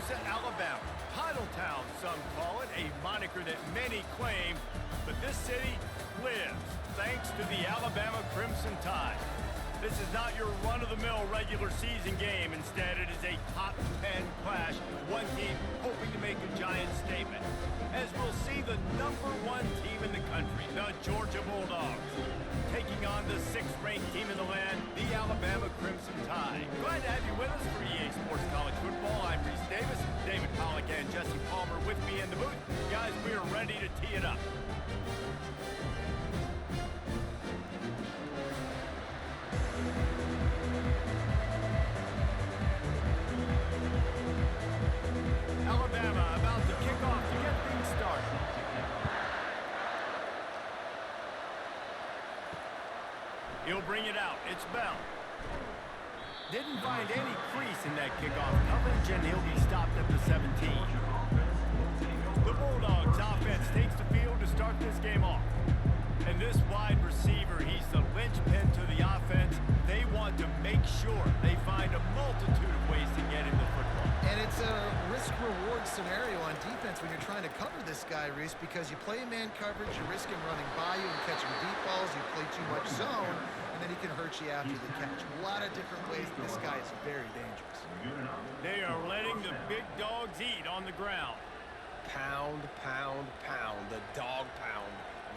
Tulsa, Alabama. Titletown, some call it, a moniker that many claim, but this city lives thanks to the Alabama Crimson Tide. This is not your run-of-the-mill regular season game. Instead, it is a top 10 clash, one team hoping to make a giant statement. As we'll see the #1 team in the country, the Georgia Bulldogs, taking on the 6th-ranked team in the land, the Alabama Crimson Tide. Glad to have you with us for EA Sports College Football. I'm Reese Davis, David Pollack and Jesse Palmer with me in the booth. Guys, we are ready to tee it up. Alabama about to kick off to get things started. He'll bring it out. It's Bell. Didn't find any crease in that kickoff coverage, and he'll be stopped at the 17. The Bulldogs offense takes the field to start this game off. And this wide receiver, he's the linchpin to the offense. They want to make sure they find a multitude of ways to get him the football. And it's a risk-reward scenario on defense when you're trying to cover this guy, Reese, because you play man coverage, you risk him running by you and catching deep balls, you play too much zone, and then he can hurt you after the catch. A lot of different ways. This guy is very dangerous. They are letting the big dogs eat on the ground. Pound, pound, pound, the dog pound.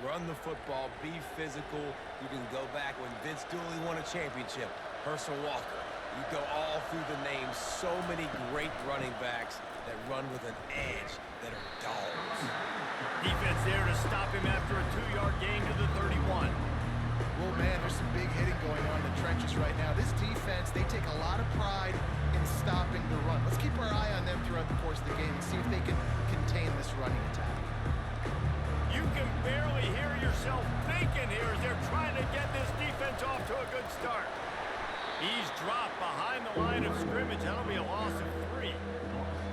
Run the football, be physical. You can go back when Vince Dooley won a championship, Herschel Walker. You go all through the names. So many great running backs that run with an edge that are dogs. Defense there to stop him after a 2-yard gain to the 31. Well, man, there's some big hitting going on in the trenches right now. This defense, they take a lot of pride in stopping the run. Let's keep our eye on them throughout the course of the game and see if they can contain this running attack. You can barely hear yourself thinking here as they're trying to get this defense off to a good start. He's dropped behind the line of scrimmage. That'll be a loss of 3.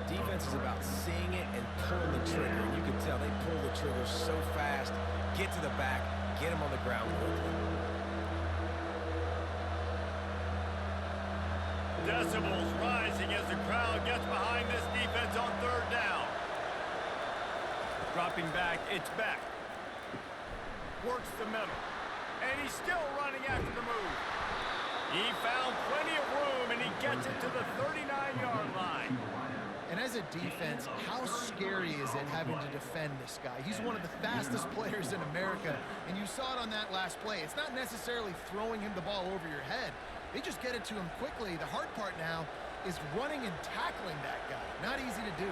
Defense is about seeing it and pulling the trigger. You can tell they pull the trigger so fast, get to the back, get him on the ground quickly. Decibels rising as the crowd gets behind this defense on 3rd down. Dropping back, it's back. Works the middle. And he's still running after the move. He found plenty of room, and he gets it to the 39-yard line. And as a defense, how scary is it having to defend this guy? He's one of the fastest players in America, and you saw it on that last play. It's not necessarily throwing him the ball over your head. They just get it to him quickly. The hard part now is running and tackling that guy. Not easy to do.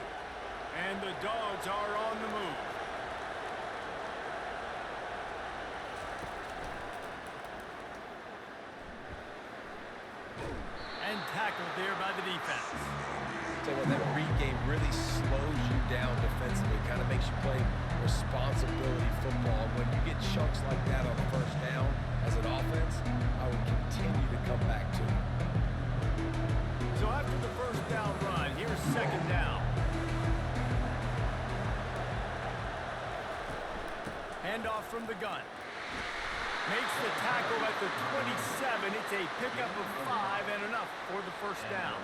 And the Dogs are on the move. And tackled there by the defense. So when that read game really slows you down defensively, kind of makes you play responsibility football. When you get chunks like that on 1st down as an offense, I would continue to come back to it. So after the 1st down run, here's 2nd down. Handoff from the gun. Makes the tackle at the 27. It's a pickup of 5 and enough for the 1st down.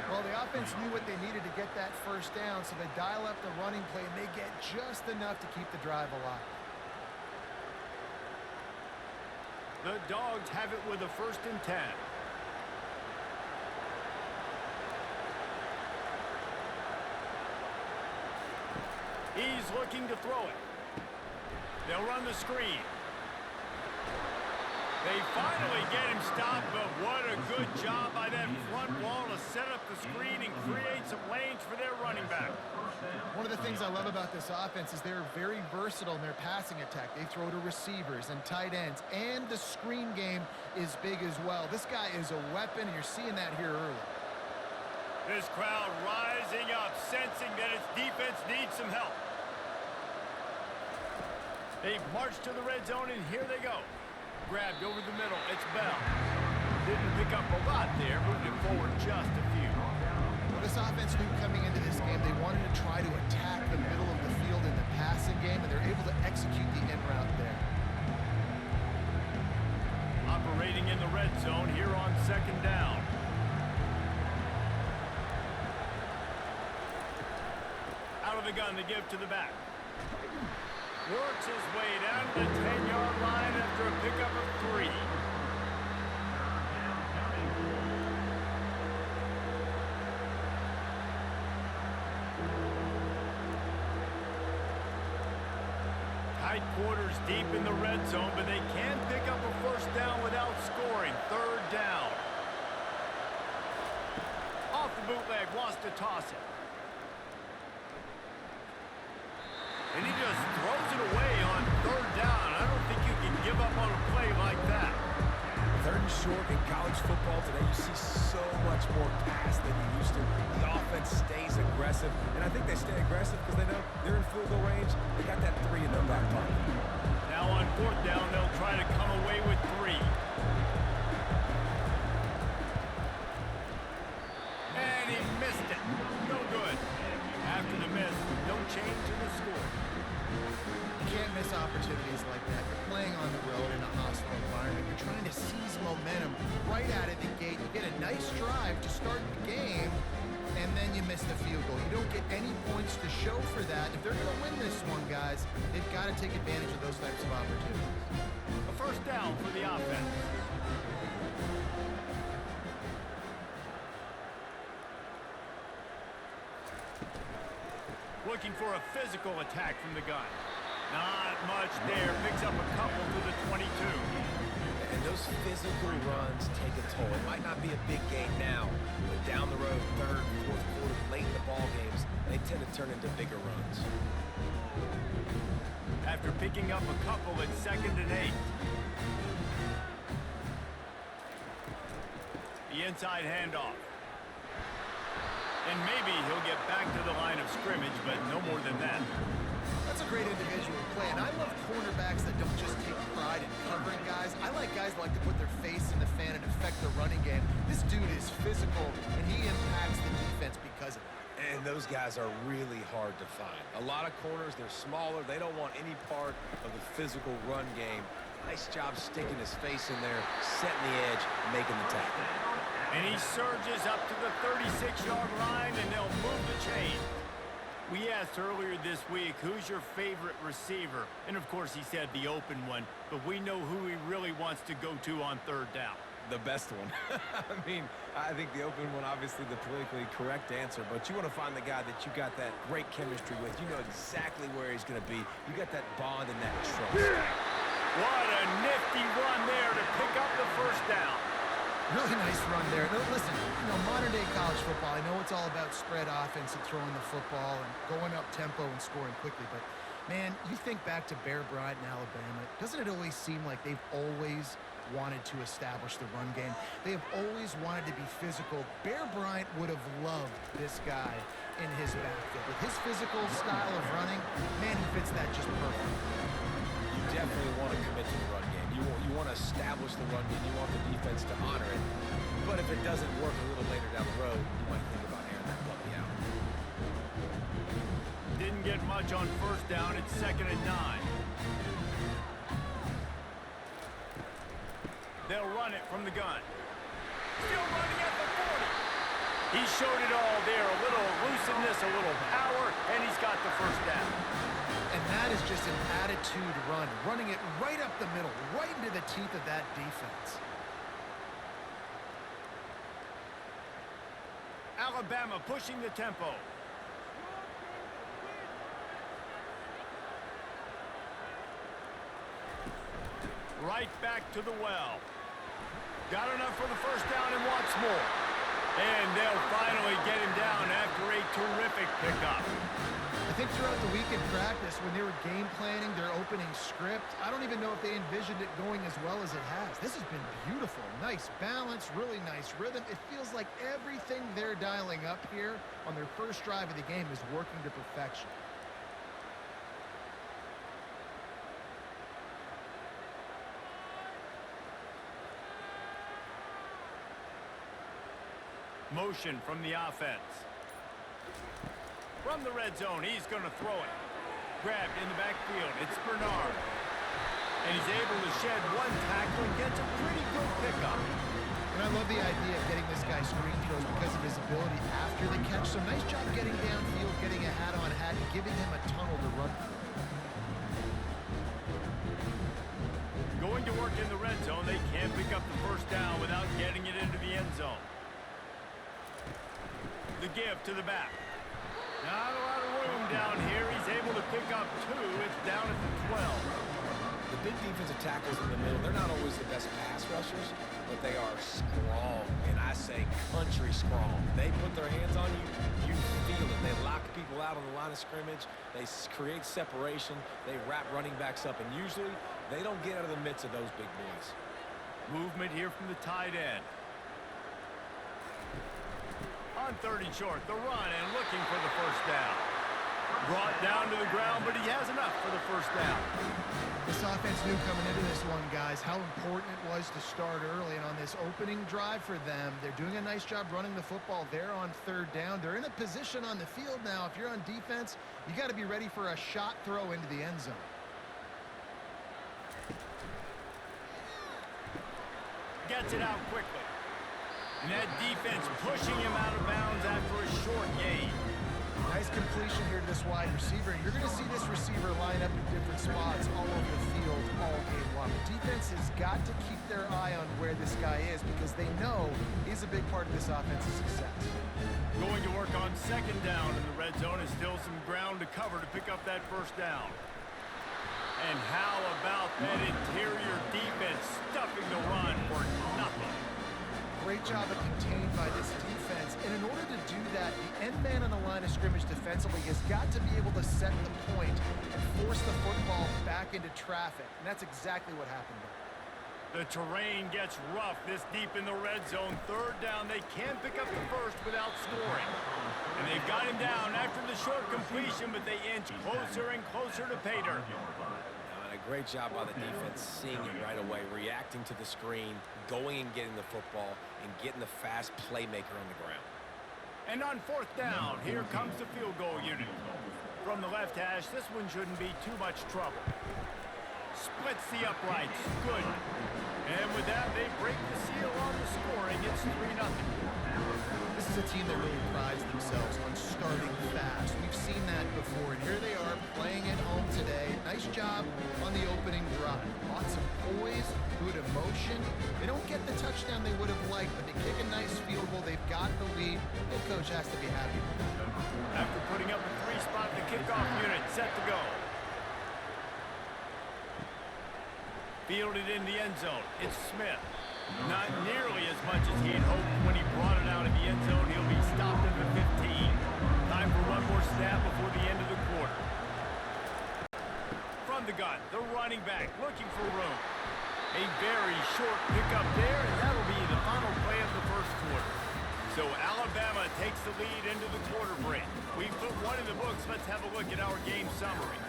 Well, the offense knew what they needed to get that 1st down, so they dial up the running play, and they get just enough to keep the drive alive. The Dogs have it with a 1st and 10. He's looking to throw it. They'll run the screen. They finally get him stopped, but what a good job by that front wall to set up the screen and create some lanes for their running back. One of the things I love about this offense is they're very versatile in their passing attack. They throw to receivers and tight ends, and the screen game is big as well. This guy is a weapon, and you're seeing that here early. This crowd rising up, sensing that its defense needs some help. They've marched to the red zone, and here they go. Grabbed over the middle. It's Bell. Didn't pick up a lot there. Moved it forward just a few. Well, this offense knew coming into this game they wanted to try to attack the middle of the field in the passing game, and they're able to execute the in route there. Operating in the red zone here on 2nd down. the gun to give to the back. Works his way down to the 10-yard line after a pickup of 3. Tight quarters deep in the red zone, but they can pick up a first down without scoring. 3rd down. Off the bootleg, wants to toss it. And he just throws it away on 3rd down. I don't think you can give up on a play like that. 3rd and short in college football today, you see so much more pass than you used to. The offense stays aggressive, and I think they stay aggressive because they know they're in field goal range. They got that 3 in their back pocket. Now on 4th down, they'll try to come away with 3. And he missed it. No good. After the miss, no change in the score. You can't miss opportunities like that. You're playing on the road in a hostile environment. You're trying to seize momentum right out of the gate. You get a nice drive to start the game, and then you miss the field goal. You don't get any points to show for that. If they're going to win this one, guys, they've got to take advantage of those types of opportunities. A first down for the offense. Looking for a physical attack from the gun. Not much there. Picks up a couple to the 22. And those physical runs take a toll. It might not be a big gain now, but down the road, 3rd, 4th quarter, late in the ball games, they tend to turn into bigger runs. After picking up a couple at 2nd and 8. The inside handoff. And maybe he'll get back to the line of scrimmage, but no more than that. That's a great individual play, and I love cornerbacks that don't just take pride in covering guys. I like guys that like to put their face in the fan and affect the running game. This dude is physical, and he impacts the defense because of it. And those guys are really hard to find. A lot of corners, they're smaller. They don't want any part of the physical run game. Nice job sticking his face in there, setting the edge, making the tackle. And he surges up to the 36-yard line, and they'll move the chain. We asked earlier this week, who's your favorite receiver? And, of course, he said the open one, but we know who he really wants to go to on 3rd down. The best one. I mean, I think the open one, obviously the politically correct answer, but you want to find the guy that you got that great chemistry with. You know exactly where he's going to be. You got that bond and that trust. What a nifty run there to pick up the first down. Really nice run there. No, listen, modern-day college football, I know it's all about spread offense and throwing the football and going up tempo and scoring quickly, but, man, you think back to Bear Bryant in Alabama, doesn't it always seem like they've always wanted to establish the run game? They have always wanted to be physical. Bear Bryant would have loved this guy in his backfield. With his physical style of running, man, he fits that just perfect. You definitely want to commit to the run game. You want to establish the run game. You want the defense to honor it. But if it doesn't work a little later down the road, you might think about airing that puppy out. Didn't get much on 1st down. It's 2nd and 9. They'll run it from the gun. Still running at the 40. He showed it all there. A little elusiveness, a little power, and he's got the first down. And that is just an attitude run, running it right up the middle, right into the teeth of that defense. Alabama pushing the tempo. Right back to the well. Got enough for the first down and wants more. And they'll finally get him down after a terrific pickup. I think throughout the week in practice, when they were game planning their opening script, I don't even know if they envisioned it going as well as it has. This has been beautiful. Nice balance, really nice rhythm. It feels like everything they're dialing up here on their first drive of the game is working to perfection. Motion from the offense. From the red zone, he's going to throw it. Grabbed in the backfield. It's Bernard. And he's able to shed one tackle and gets a pretty good pickup. And I love the idea of getting this guy screen throws because of his ability after the catch. So nice job getting downfield, getting a hat-on-hat, and giving him a tunnel to run through. Going to work in the red zone, they can't pick up the first down without getting it into the end zone. The give to the back. Not a lot of room down here. He's able to pick up 2. It's down at the 12. The big defensive tackles in the middle, they're not always the best pass rushers, but they are strong, and I say country strong. They put their hands on you, you feel it. They lock people out on the line of scrimmage. They create separation. They wrap running backs up, and usually they don't get out of the midst of those big boys. Movement here from the tight end. On 3rd and short, the run and looking for the first down. Brought down to the ground, but he has enough for the first down. This offense knew coming into this one, guys, how important it was to start early. And on this opening drive for them, they're doing a nice job running the football there on 3rd down. They're in a position on the field now. If you're on defense, you got to be ready for a shot throw into the end zone. Gets it out quickly. And that defense pushing him out of bounds after a short gain. Nice completion here to this wide receiver. And you're going to see this receiver line up in different spots all over the field all game long. The defense has got to keep their eye on where this guy is because they know he's a big part of this offense's success. Going to work on 2nd down in the red zone is still some ground to cover to pick up that first down. And how about that interior defense stuffing the run for nothing? Great job of contained by this defense. And in order to do that, the end man on the line of scrimmage defensively has got to be able to set the point and force the football back into traffic. And that's exactly what happened there. The terrain gets rough this deep in the red zone. 3rd down, they can't pick up the first without scoring. And they've got him down after the short completion, but they inch closer and closer to pay dirt. Great job by the defense, seeing it right away, reacting to the screen, going and getting the football, and getting the fast playmaker on the ground. And on 4th down, here comes the field goal unit. From the left hash, this one shouldn't be too much trouble. Splits the uprights. Good. And with that, they break the seal on the scoring. It's 3-0. This is a team that really prides themselves on starting fast. We've seen that before, and here they are playing at home today. Nice job on the opening drive. Lots of poise, good emotion. They don't get the touchdown they would have liked, but they kick a nice field goal. They've got the lead. Head coach has to be happy. After putting up a 3-spot, the kickoff unit set to go. Fielded in the end zone. It's Smith. Not nearly as much as he had hoped when he brought it out of the end zone. He'll be stopped at the 15. Time for one more snap before the end of the quarter. From the gun, the running back looking for room. A very short pickup there, and that'll be the final play of the first quarter. So Alabama takes the lead into the quarter break. We've put one in the books. Let's have a look at our game summary.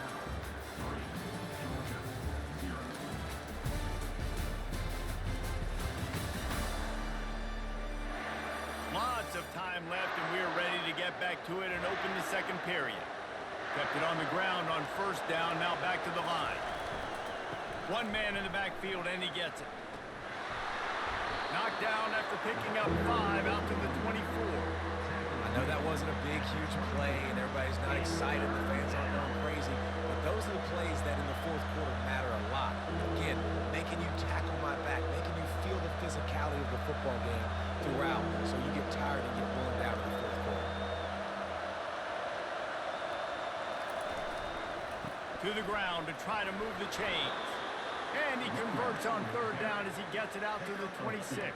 Lots of time left, and we're ready to get back to it and open the second period. Kept it on the ground on 1st down, now back to the line. One man in the backfield, and he gets it. Knocked down after picking up 5 out to the 24. I know that wasn't a big, huge play, and everybody's not excited. The fans aren't going crazy. But those are the plays that in the 4th quarter matter a lot. Again, making you tackle my back, making you feel the physicality of the football game throughout, so you get tired and get worn down in the 4th quarter. To the ground to try to move the chains. And he converts on 3rd down as he gets it out to the 26.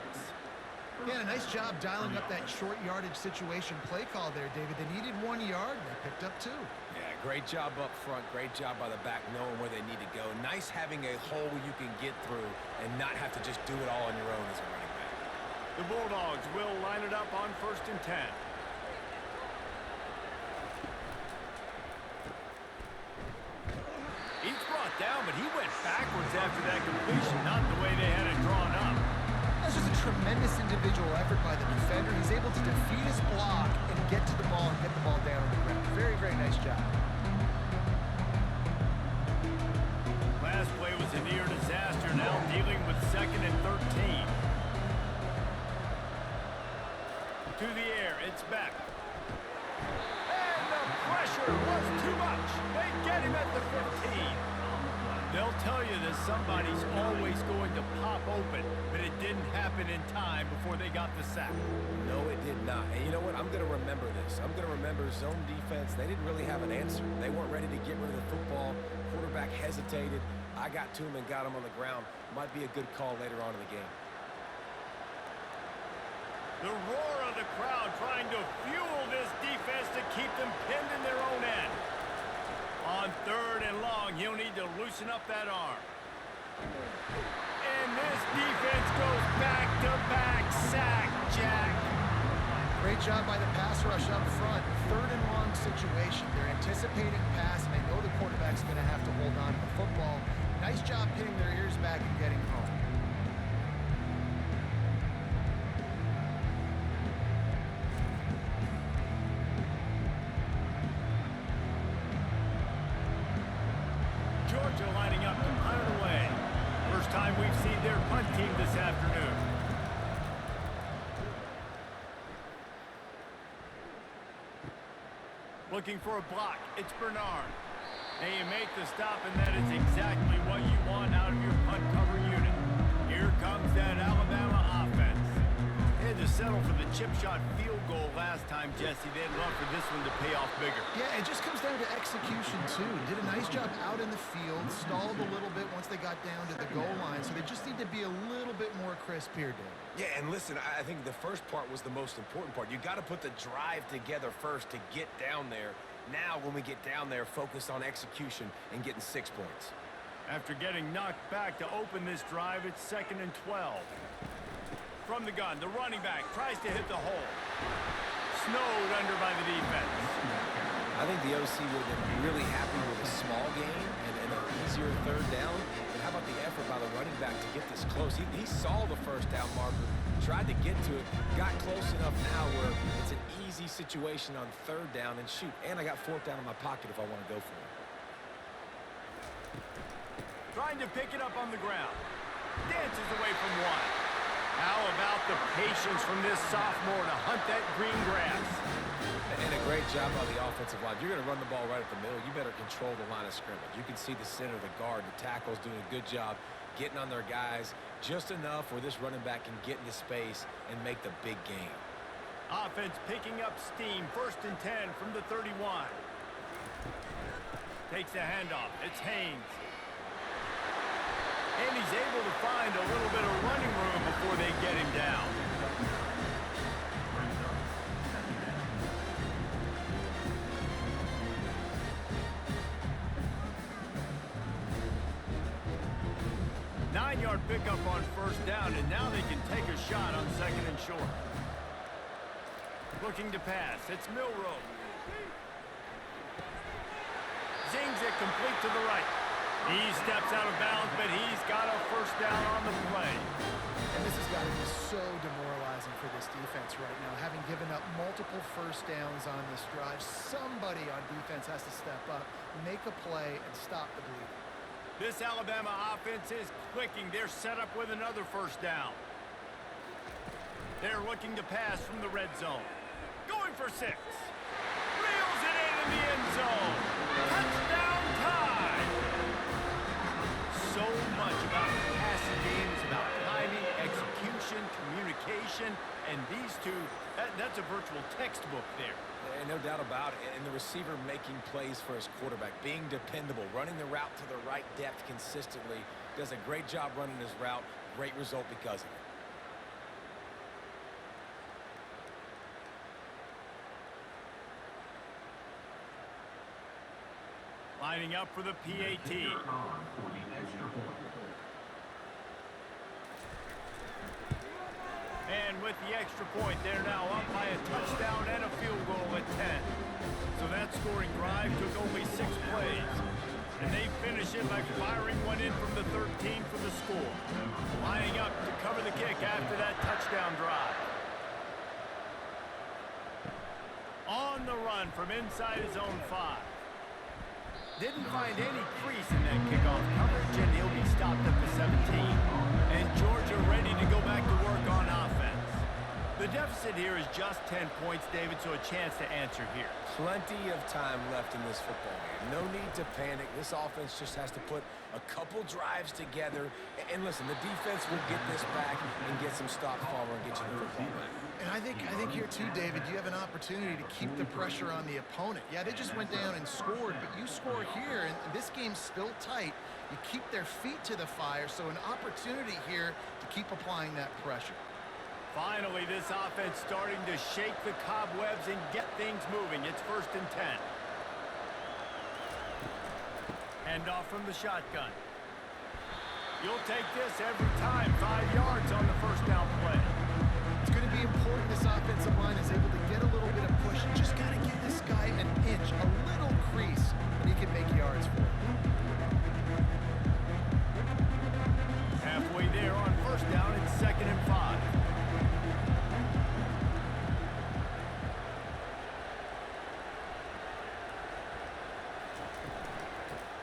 Yeah, a nice job dialing up that short yardage situation play call there, David. They needed 1 yard, and they picked up 2. Yeah, great job up front. Great job by the back knowing where they need to go. Nice having a hole you can get through and not have to just do it all on your own as a running back. The Bulldogs will line it up on 1st and 10. He's brought down, but he went backwards after that completion, not the way they had it drawn up. That's just a tremendous individual effort by the defender. He's able to defeat his block and get to the ball and get the ball down on the ground. Very, very nice job. Last play was a near disaster, now dealing with 2nd and 13. pressure was too much. They get him at the 15. They'll tell you that somebody's always going to pop open, but it didn't happen in time before they got the sack. No, it did not. And you know what? I'm going to remember this. I'm going to remember zone defense. They didn't really have an answer. They weren't ready to get rid of the football. Quarterback hesitated. I got to him and got him on the ground. Might be a good call later on in the game. The roar of the crowd trying to fuel this defense to keep them pinned in their own end. On 3rd and long, he'll need to loosen up that arm. And this defense goes back-to-back sack, Jack. Great job by the pass rush up front. 3rd and long situation. They're anticipating pass, and they know the quarterback's going to have to hold on to the football. Nice job pinning their ears back and getting home. Georgia lining up to punt it away. First time we've seen their punt team this afternoon. Looking for a block. It's Bernard. And you make the stop, and that is exactly what you want out of your punt cover unit. Here comes that Alabama offense. They had to settle for the chip shot field goal last time, Jesse. They'd love for this one to pay off bigger. Yeah, it just comes down to execution, too. Did a nice job out in the field, stalled a little bit once they got down to the goal line, so they just need to be a little bit more crisp here, Dave. Yeah, and listen, I think the first part was the most important part. You got to put the drive together first to get down there. Now, when we get down there, focus on execution and getting 6 points. After getting knocked back to open this drive, it's 2nd and 12. From the gun, the running back tries to hit the hole. Snowed under by the defense. I think the OC would have been really happy with a small game and an easier 3rd down. But how about the effort by the running back to get this close? He saw the 1st down marker, tried to get to it, got close enough now where it's an easy situation on 3rd down and shoot. And I got 4th down in my pocket if I want to go for it. Trying to pick it up on the ground. Dances away from one. How about the patience from this sophomore to hunt that green grass? And a great job by the offensive line. You're going to run the ball right at the middle. You better control the line of scrimmage. You can see the center, the guard, the tackles doing a good job getting on their guys just enough where this running back can get into space and make the big game. Offense picking up steam. 1st and 10 from the 31. Takes the handoff. It's Haynes. And he's able to find a little bit of running room before they get him down. Nine-yard pickup on 1st down, and now they can take a shot on 2nd and short. Looking to pass. It's Milroe. Zings it complete to the right. He steps out of bounds, but he's got a 1st down on the play. And this has got to be so demoralizing for this defense right now. Having given up multiple 1st downs on this drive, somebody on defense has to step up, make a play, and stop the bleeding. This Alabama offense is clicking. They're set up with another 1st down. They're looking to pass from the red zone. Going for 6. Reels it in the end zone. Touchdown time. So much about the passing game is about timing, execution, communication, and these two, that's a virtual textbook there. And no doubt about it. And the receiver making plays for his quarterback, being dependable, running the route to the right depth consistently, does a great job running his route. Great result because of it. Lining up for the PAT. And with the extra point, they're now up by a touchdown and a field goal at 10. So that scoring drive took only 6 plays. And they finish it by firing one in from the 13 for the score. Lining up to cover the kick after that touchdown drive. On the run from inside his own 5. Didn't find any crease in that kickoff coverage, and he'll be stopped at the 17. And Georgia ready to go back to work on offense. The deficit here is just 10 points, David, so a chance to answer here. Plenty of time left in this football game. No need to panic. This offense just has to put a couple drives together. And listen, the defense will get this back and get some stop follow and get you the football back. And I think here too, David, you have an opportunity to keep the pressure on the opponent. Yeah, they just went down and scored, but you score here, and this game's still tight. You keep their feet to the fire, so an opportunity here to keep applying that pressure. Finally, this offense starting to shake the cobwebs and get things moving. It's 1st and 10. Hand off from the shotgun. You'll take this every time. 5 yards on the first down play. It's going to be important this offensive line is able to get a little bit of push. Just got to give this guy an inch, a little crease, and he can make yards for it. Halfway there on first down, it's 2nd and 5.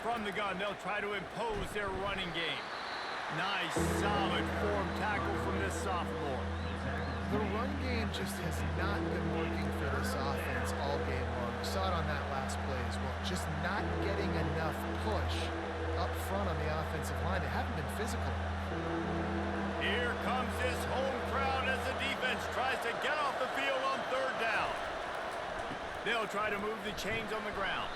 From the gun, they'll try to impose their running game. Nice, solid form tackle from this sophomore. The run game just has not been working for this offense all game long. We saw it on that last play as well. Just not getting enough push up front on the offensive line. They haven't been physical. Here comes this home crowd as the defense tries to get off the field on 3rd down. They'll try to move the chains on the ground.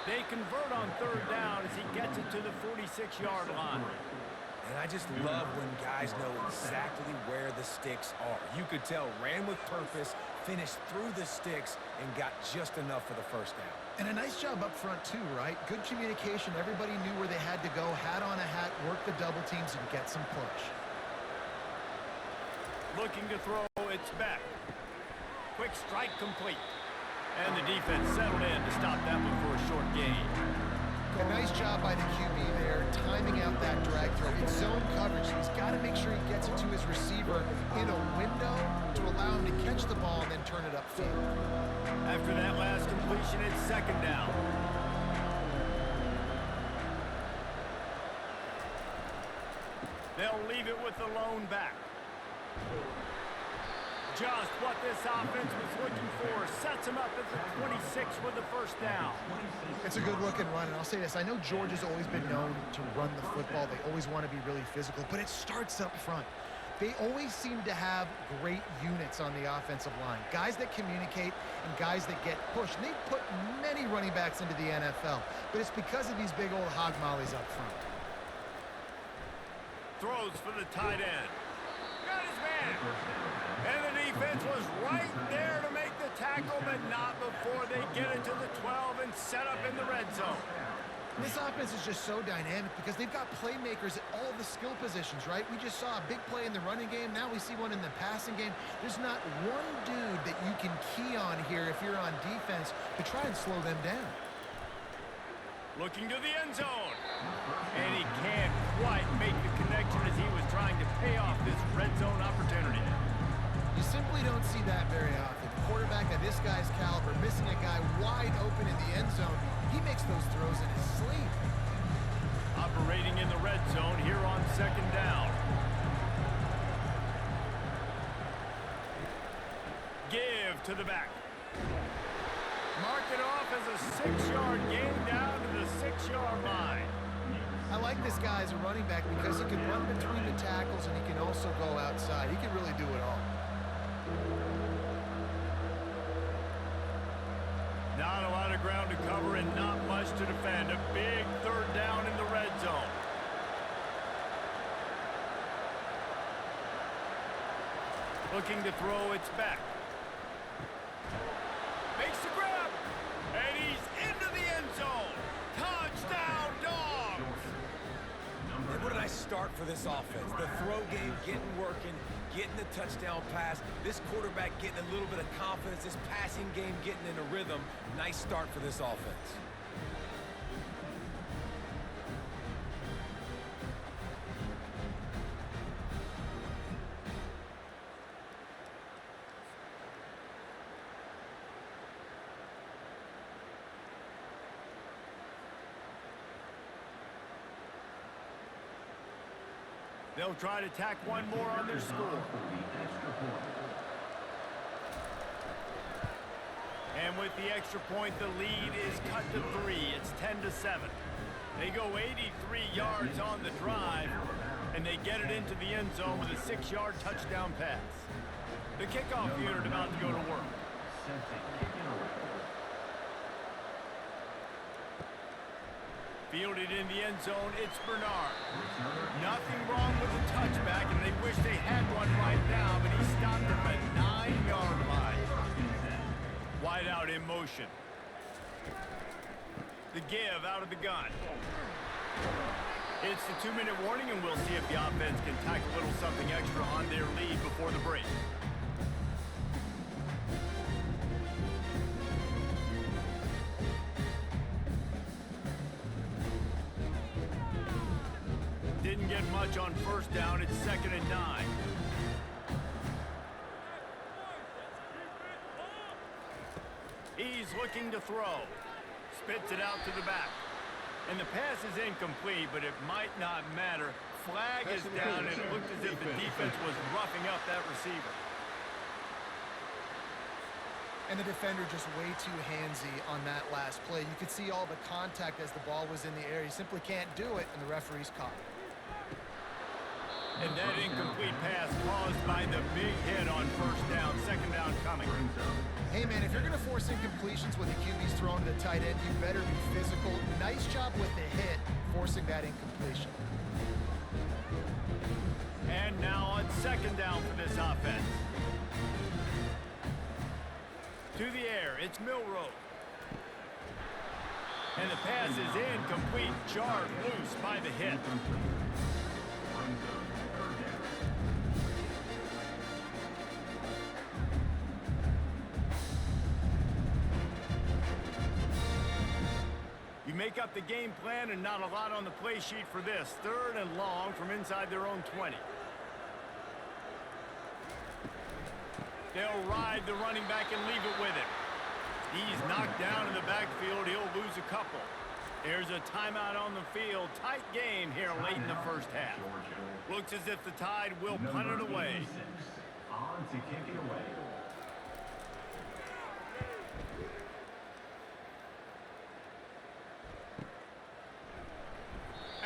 They convert on 3rd down as he gets it to the 46-yard line. And I just love when guys know exactly where the sticks are. You could tell, ran with purpose, finished through the sticks, and got just enough for the first down. And a nice job up front too, right? Good communication. Everybody knew where they had to go, hat on a hat, work the double teams, and get some push. Looking to throw, it's back. Quick strike complete. And the defense settled in to stop that one for a short gain. A nice job by the QB there, timing out that drag throw. It's zone coverage. He's got to make sure he gets it to his receiver in a window to allow him to catch the ball and then turn it upfield. After that last completion, it's 2nd down. They'll leave it with the lone back. Just what this offense was looking for. Sets him up at the 26 with the first down. It's a good-looking run, and I'll say this. I know Georgia's always been known to run the football. They always want to be really physical, but it starts up front. They always seem to have great units on the offensive line. Guys that communicate and guys that get pushed. And they've put many running backs into the NFL, but it's because of these big old hog mollies up front. Throws for the tight end. Got his man. And the defense was right there to make the tackle, but not before they get it to the 12 and set up in the red zone. This offense is just so dynamic because they've got playmakers at all the skill positions, right? We just saw a big play in the running game. Now we see one in the passing game. There's not one dude that you can key on here if you're on defense to try and slow them down. Looking to the end zone. And he can't quite make the connection as he was trying to pay off this red zone opportunity. You simply don't see that very often. The quarterback of this guy's caliber missing a guy wide open in the end zone. He makes those throws in his sleep. Operating in the red zone here on 2nd down. Give to the back. Mark it off as a 6-yard gain down to the 6-yard line. I like this guy as a running back because he can run between the tackles and he can also go outside. He can really do it all. Not a lot of ground to cover and not much to defend. A big 3rd down in the red zone. Looking to throw, it's back. Makes the grab. And he's into the end zone. Touchdown, Dogs! And what a nice start for this offense. The throw game getting working, getting the touchdown pass. This quarterback getting a little bit of confidence. This passing game getting in a rhythm. Nice start for this offense. They'll try to tack one more on their score. And with the extra point, the lead is cut to 3. It's 10-7. They go 83 yards on the drive, and they get it into the end zone with a 6-yard touchdown pass. The kickoff unit about to go to work. Fielded in the end zone, it's Bernard. Nothing wrong with the touchback, and they wish they had one right now, but he stopped at the 9-yard line. Wide out in motion. The give out of the gun. It's the 2-minute warning, and we'll see if the offense can tack a little something extra on their lead before the break. Didn't get much on first down. It's 2nd and 9. He's looking to throw. Spits it out to the back. And the pass is incomplete, but it might not matter. Flag is down, and it looked as if the defense was roughing up that receiver. And the defender just way too handsy on that last play. You could see all the contact as the ball was in the air. He simply can't do it, and the referee's caught it. And that incomplete pass caused by the big hit on first down. 2nd down coming. Hey, man, if you're going to force incompletions when the QB's thrown to the tight end, you better be physical. Nice job with the hit, forcing that incompletion. And now on 2nd down for this offense. To the air, it's Milroe. And the pass is incomplete, jarred loose by the hit. You make up the game plan and not a lot on the play sheet for this. 3rd and long from inside their own 20. They'll ride the running back and leave it with him. He's knocked down in the backfield. He'll lose a couple. There's a timeout on the field. Tight game here late in the first half. Looks as if the Tide will punt it away. On to kick it away.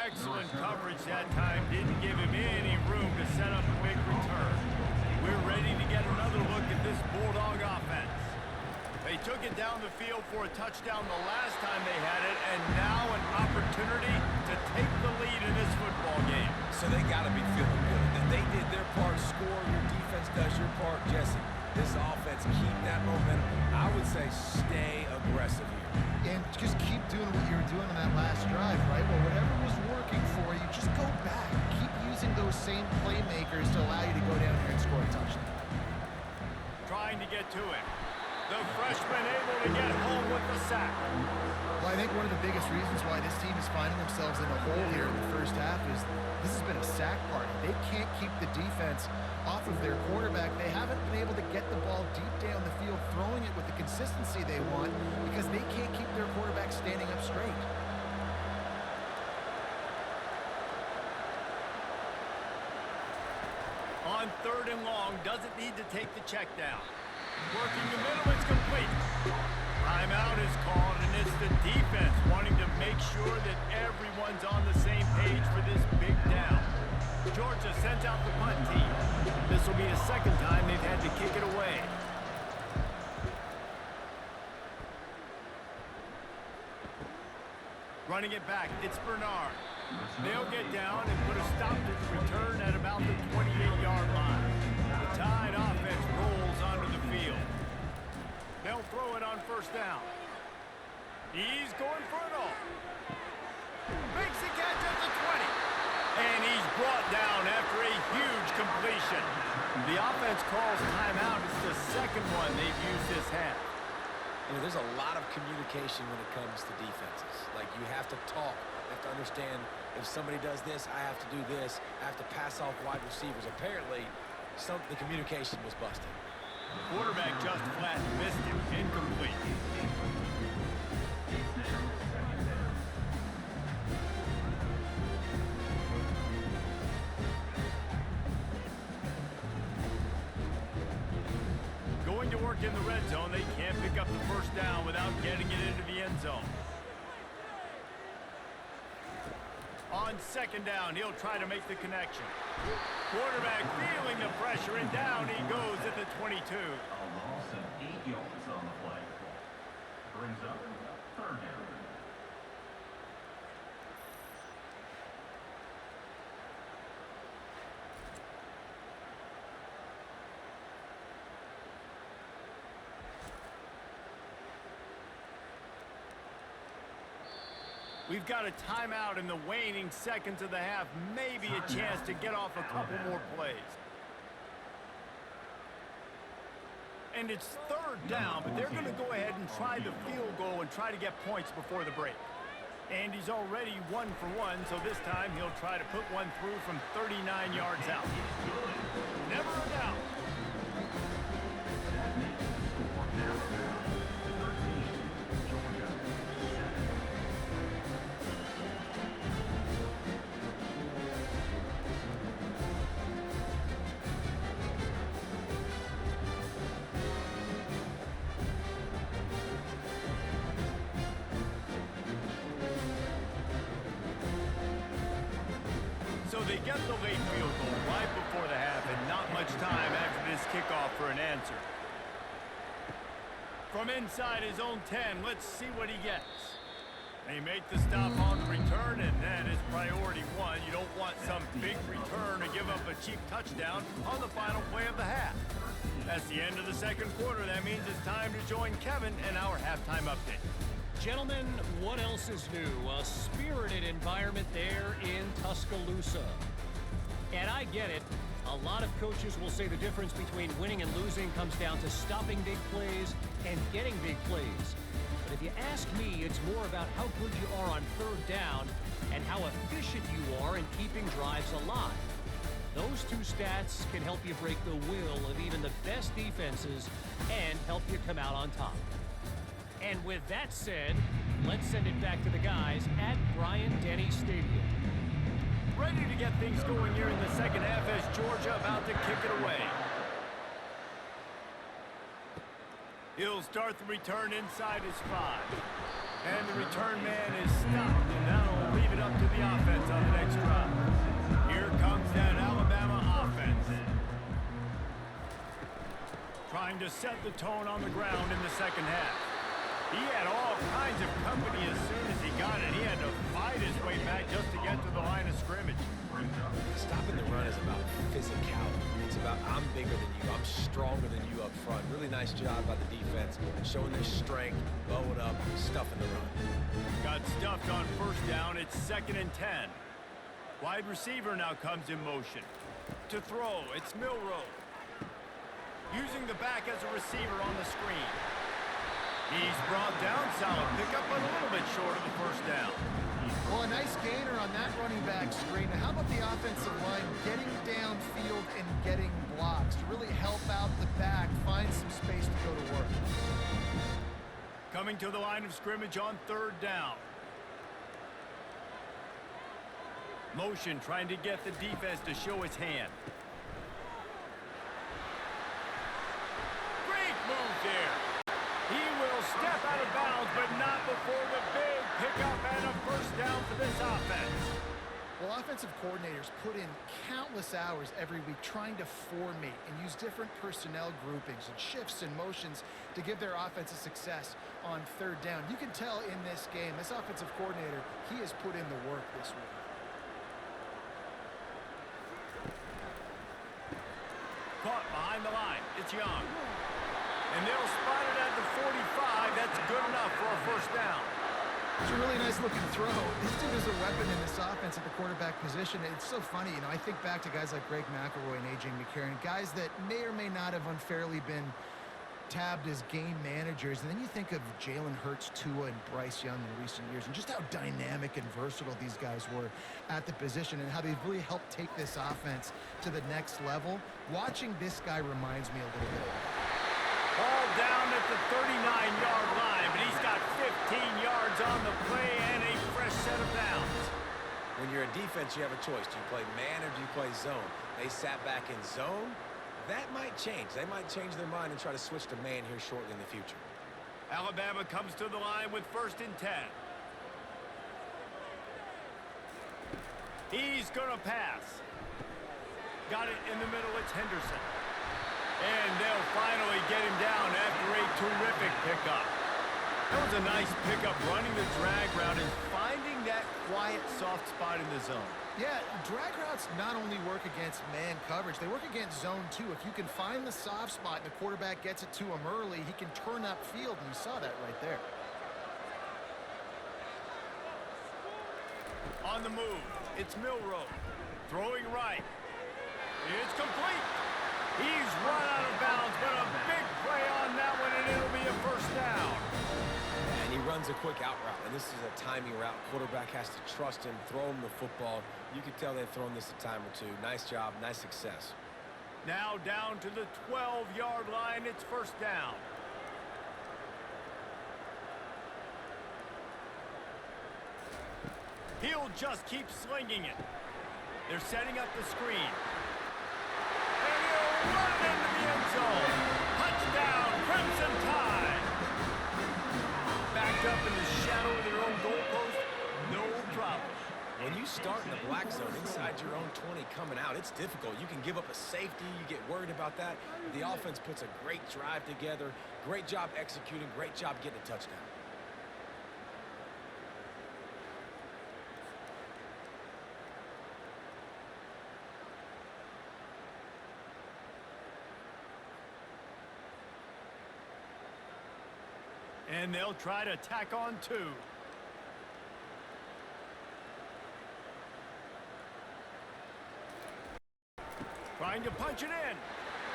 Excellent coverage that time. Didn't give him any room to set up a big return. We're ready to get another look at this Bulldog offense. They took it down the field for a touchdown the last time they had it, and now an opportunity to take the lead in this football game. So they got to be feeling good. That they did their part, score, your defense does your part. Jesse, this offense, keep that momentum. I would say stay aggressive here. And just keep doing what you were doing on that last drive, right? Well, whatever was working for you, just go back. Keep using those same playmakers to allow you to go down here and score a touchdown. Trying to get to it. The freshman able to get home with the sack. Well, I think one of the biggest reasons why this team is finding themselves in a hole here in the first half is this has been a sack party. They can't keep the defense off of their quarterback. They haven't been able to get the ball deep down the field, throwing it with the consistency they want because they can't keep their quarterback standing up straight. On 3rd and long, doesn't need to take the check down. Working the middle, it's complete. Timeout is called, and it's the defense wanting to make sure that everyone's on the same page for this big down. Georgia sends out the punt team. This will be the 2nd time they've had to kick it away. Running it back, it's Bernard. They'll get down and put a stop to the return at about the 28-yard line. The Tide offense rolls onto the field. They'll throw it on 1st down. He's going for it all. Makes the catch at the 20. And he's brought down after a huge completion. The offense calls timeout. It's the 2nd one they've used this half. You know, there's a lot of communication when it comes to defenses. Like, you have to talk. You have to understand if somebody does this, I have to do this. I have to pass off wide receivers. Apparently, the communication was busted. Quarterback just flat missed him. Incomplete. Going to work in the red zone. They can't pick up the 1st zone. On second down, he'll try to make the connection. Quarterback feeling the pressure, and down he goes at the 22. A loss of 8 yards on the play. Brings up third down. We've got a timeout in the waning seconds of the half. Maybe a chance to get off a couple more plays. And it's third down, but they're going to go ahead and try the field goal and try to get points before the break. And he's already 1 for 1, so this time he'll try to put one through from 39 yards out. Never a doubt. That makes the score now 13, Georgia 7. So they get the late field goal right before the half, and not much time after this kickoff for an answer. From inside his own 10, let's see what he gets. They make the stop on the return, and that is priority one. You don't want some big return to give up a cheap touchdown on the final play of the half. That's the end of the second quarter. That means it's time to join Kevin and our halftime update. Gentlemen, what else is new? A spirited environment there in Tuscaloosa. And I get it. A lot of coaches will say the difference between winning and losing comes down to stopping big plays and getting big plays. But if you ask me, it's more about how good you are on third down and how efficient you are in keeping drives alive. Those two stats can help you break the will of even the best defenses and help you come out on top. And with that said, let's send it back to the guys at Bryant-Denny Stadium. Ready to get things going here in the second half as Georgia about to kick it away. He'll start the return inside his 5. And the return man is stopped, and that'll leave it up to the offense on the next drive. Here comes that Alabama offense. Trying to set the tone on the ground in the second half. He had all kinds of company as soon as he got it. He had to fight his way back just to get to the line of scrimmage. Stopping the run is about physicality. It's about I'm bigger than you, I'm stronger than you up front. Really nice job by the defense, showing their strength, blowing up, stuffing the run. Got stuffed on first down. It's 2nd and 10. Wide receiver now comes in motion. To throw, it's Milroe. Using the back as a receiver on the screen. He's brought down, solid pickup, but a little bit short of the first down. Well, a nice gainer on that running back screen. Now, how about the offensive line getting downfield and getting blocks to really help out the back, find some space to go to work? Coming to the line of scrimmage on third down. Motion trying to get the defense to show his hand. Great move there. He will step out of bounds, but not before the big pickup and a first down for this offense. Well, offensive coordinators put in countless hours every week trying to formate and use different personnel groupings and shifts and motions to give their offense a success on third down. You can tell in this game, this offensive coordinator, he has put in the work this week. Caught behind the line. It's Young. And they'll spot it at the 45. That's good enough for a first down. It's a really nice looking throw. This dude is a weapon in this offense at the quarterback position. It's so funny, I think back to guys like Greg McElroy and A.J. McCarron, guys that may or may not have unfairly been tabbed as game managers. And then you think of Jalen Hurts, Tua, and Bryce Young in recent years, and just how dynamic and versatile these guys were at the position and how they've really helped take this offense to the next level. Watching this guy reminds me a little bit of that. Ball down at the 39-yard line, but he's got 15 yards on the play and a fresh set of downs. When you're a defense, you have a choice. Do you play man or do you play zone? They sat back in zone. That might change. They might change their mind and try to switch to man here shortly in the future. Alabama comes to the line with 1st and 10. He's going to pass. Got it in the middle. It's Henderson. And they'll finally get him down after a terrific pickup. That was a nice pickup, running the drag route and finding that quiet, soft spot in the zone. Yeah, drag routes not only work against man coverage, they work against zone too. If you can find the soft spot and the quarterback gets it to him early, he can turn upfield, and you saw that right there. On the move, it's Milroe. Throwing right. It's complete. He's run out of bounds, but a big play on that one, and it'll be a 1st down. And he runs a quick out route, and this is a timing route. Quarterback has to trust him, throw him the football. You can tell they've thrown this a time or two. Nice job, nice success. Now down to the 12-yard line. It's 1st down. He'll just keep slinging it. They're setting up the screen. And he'll run it into the end zone. Touchdown, Crimson Tide. Backed up in the shadow of their own goalpost, no problem. When you start in the black zone inside your own 20 coming out, it's difficult. You can give up a safety. You get worried about that. The offense puts a great drive together. Great job executing. Great job getting a touchdown. And they'll try to tack on 2. Trying to punch it in.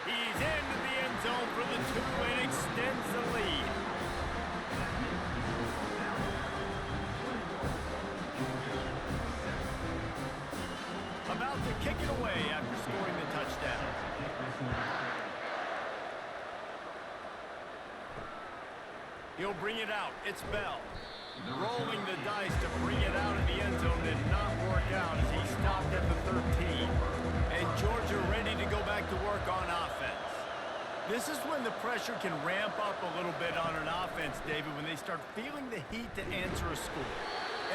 He's into the end zone for the 2 and extends the lead. About to kick it away after scoring the touchdown. He'll bring it out. It's Bell. Rolling the dice to bring it out of the end zone did not work out as he stopped at the 13. And Georgia ready to go back to work on offense. This is when the pressure can ramp up a little bit on an offense, David, when they start feeling the heat to answer a score.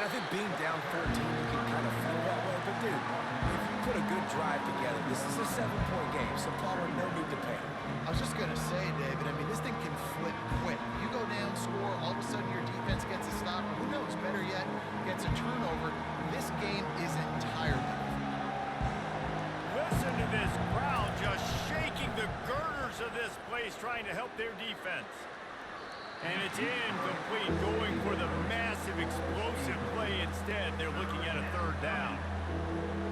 And I think being down 13, you can kind of feel that way. But, dude, if you put a good drive together, this is a 7-point game, so Palmer, no need to panic. I was just going to say, David, I mean, this thing can flip quick. You go down, score, all of a sudden your defense gets a stop. Who knows, better yet, gets a turnover. This game is entirely different. Listen to this crowd just shaking the girders of this place, trying to help their defense. And it's incomplete, going for the massive explosive play instead. They're looking at a 3rd down.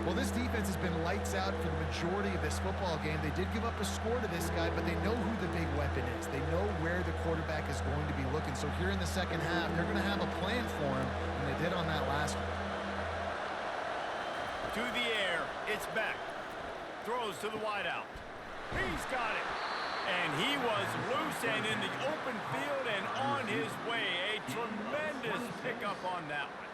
Well, this defense has been lights out for the majority of this football game. They did give up a score to this guy, but they know who the big weapon is. They know where the quarterback is going to be looking. So here in the 2nd half, they're going to have a plan for him, and they did on that last one. To the air, it's Beck. Throws to the wideout. He's got it. And he was loose and in the open field and on his way. A tremendous pickup on that one.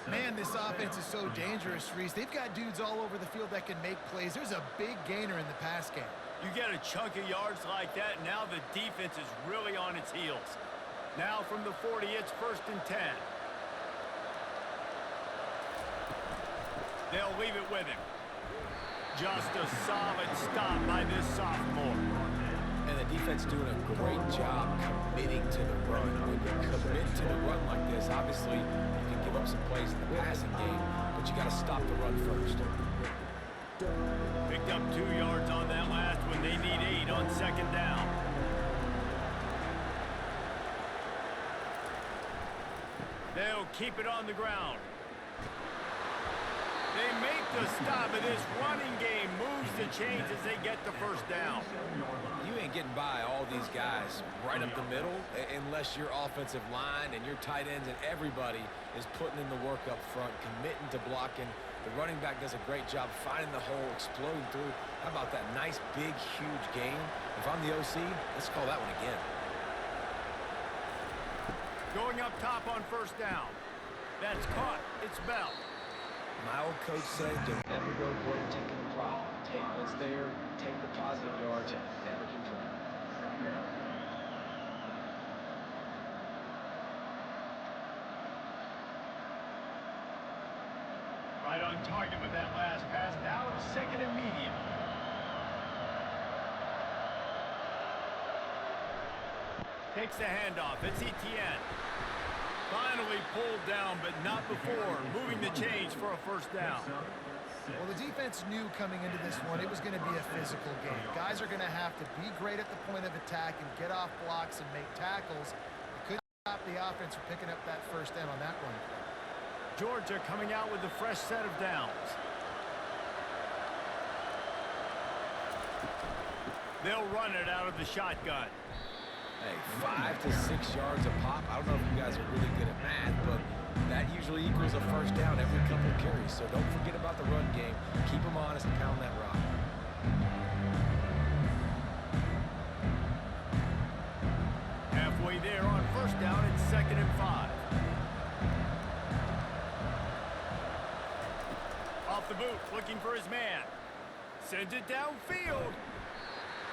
Man, this offense is so dangerous, Reese. They've got dudes all over the field that can make plays. There's a big gainer in the pass game. You get a chunk of yards like that, now the defense is really on its heels. Now from the 40, it's 1st and 10. They'll leave it with him. Just a solid stop by this sophomore. And the defense doing a great job committing to the run. When you commit to the run like this, obviously you can give up some plays in the passing game, but you got to stop the run first. Picked up 2 yards on that last one. They need 8 on 2nd down. They'll keep it on the ground. They make the stop, and this running game moves the chains as they get the 1st down. You ain't getting by all these guys right up the middle unless your offensive line and your tight ends and everybody is putting in the work up front, committing to blocking. The running back does a great job finding the hole, exploding through. How about that nice, big, huge game? If I'm the OC, let's call that one again. Going up top on 1st down. That's caught. It's Bell. My old coach said, never go for it, taking the problem. Take what's there, take the positive yards, and never control. on target with that last pass. Now it's second and medium. Takes the handoff. It's Etienne. Finally pulled down, but not before. Moving the change for a first down. Well, the defense knew coming into this one it was going to be a physical game. Guys are going to have to be great at the point of attack and get off blocks and make tackles. They couldn't stop the offense from picking up that first down on that run play. Georgia coming out with a fresh set of downs. They'll run it out of the shotgun. Hey, 5 to 6 yards a pop. I don't know if you guys are really good at math, but that usually equals a first down every couple of carries. So don't forget about the run game. Keep them honest and pound that rock. Halfway there on first down, it's second and 5. Off the boot, looking for his man. Sends it downfield.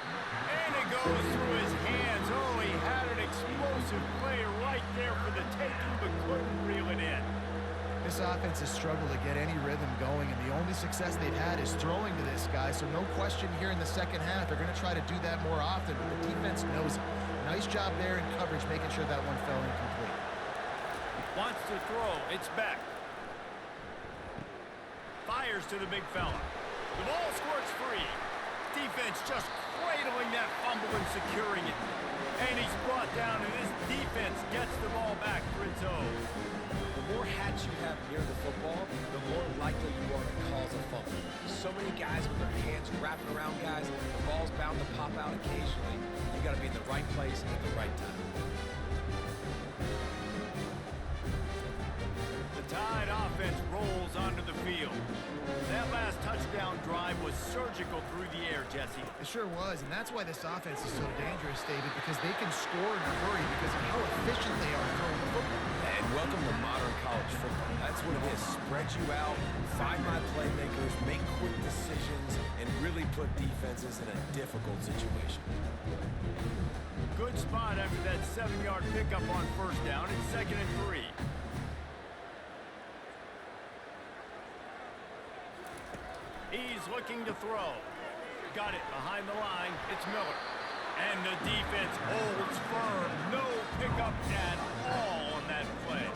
And it goes through his hands. Oh, he had an explosive play right there for the taking, but couldn't reel it in. This offense has struggled to get any rhythm going, and the only success they've had is throwing to this guy. So no question here in the second half, they're going to try to do that more often, but the defense knows it. Nice job there in coverage, making sure that one fell incomplete. Wants to throw. It's back. Fires to the big fella. The ball squirts free. Defense just cradling that fumble and securing it. And he's brought down, and this defense gets the ball back for its own. The more hats you have near the football, the more likely you are to cause a fumble. So many guys with their hands wrapping around guys, the ball's bound to pop out occasionally. You got to be in the right place at the right time. The Tide offense rolls onto the field. That last touchdown drive was surgical through the air, Jesse. It sure was, and that's why this offense is so dangerous, David, because they can score in a hurry because of how efficient they are throwing the football. And welcome to modern college football. That's what it is. Spread you out, find my playmakers, make quick decisions, and really put defenses in a difficult situation. Good spot after that 7-yard pickup on first down. It's second and 3. He's looking to throw. Got it behind the line. It's Miller. And the defense holds firm. No pickup at all on that play.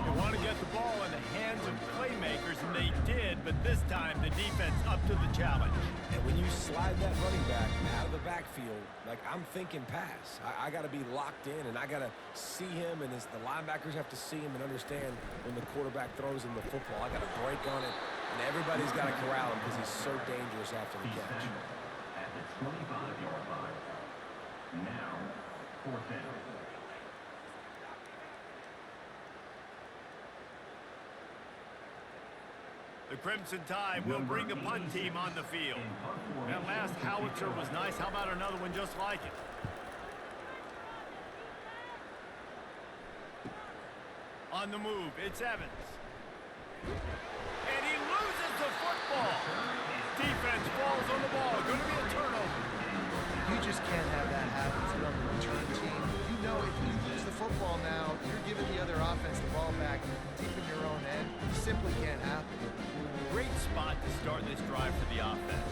They want to get the ball in the hands of playmakers, and they did, but this time the defense up to the challenge. And when you slide that running back out of the backfield, like I'm thinking pass. I got to be locked in, and I got to see him, and as the linebackers have to see him and understand when the quarterback throws him the football. I got to break on it. And everybody's got to corral him because he's so dangerous after the catch. At the 25-yard line. Now, fourth down. The Crimson Tide will bring the punt team on the field. That last howitzer was nice. How about another one just like it? On the move, it's Evans. And he loses the football. Defense falls on the ball. Going to be a turnover. You just can't have that happen if you're on the return team. You know if you lose the football now, you're giving the other offense the ball back deep in your own end. It simply can't happen. Great spot to start this drive for the offense.